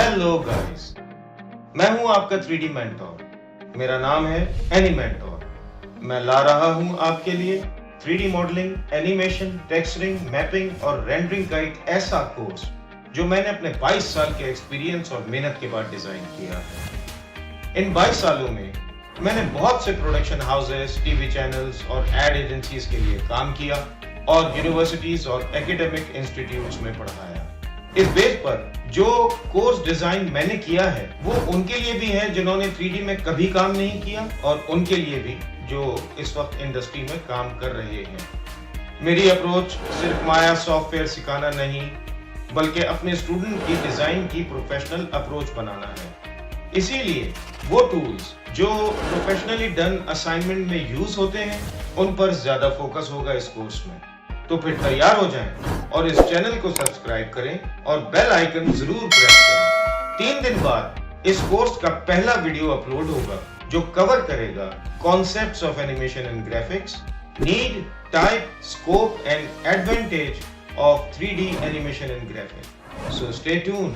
Hello guys, मैं हूं आपका 3D मेंटोर। मेरा नाम है एनिमेंटोर। मैं ला रहा हूं आपके लिए 3D modelling, animation, texturing, mapping और रेंडरिंग का एक ऐसा कोर्स जो मैंने अपने 22 साल के एक्सपीरियंस और मेहनत के बाद डिजाइन किया है। इन 22 सालों में मैंने बहुत से प्रोडक्शन हाउसेस, टीवी चैनल्स और एड एजेंसीज के लिए काम किया और यूनिवर्सिटीज और एकेडमिक इंस्टीट्यूट्स में पढ़ाया। इस बेस पर जो कोर्स डिजाइन मैंने किया है वो उनके लिए भी है जिन्होंने 3D में कभी काम नहीं किया और उनके लिए भी जो इस वक्त इंडस्ट्री में काम कर रहे हैं। मेरी अप्रोच सिर्फ माया सॉफ्टवेयर सिखाना नहीं बल्कि अपने स्टूडेंट की डिजाइन की प्रोफेशनल अप्रोच बनाना है। इसीलिए वो टूल्स जो प्रोफेशनली डन असाइनमेंट में यूज होते हैं उन पर ज्यादा फोकस होगा इस कोर्स में। तो फिर तैयार हो जाएं और इस चैनल को सब्सक्राइब करें और बेल आइकन जरूर प्रेस करें। 3 दिन बाद इस कोर्स का पहला वीडियो अपलोड होगा जो कवर करेगा concepts of animation and graphics, need, type, scope and advantage of 3D animation and graphics. So stay tuned.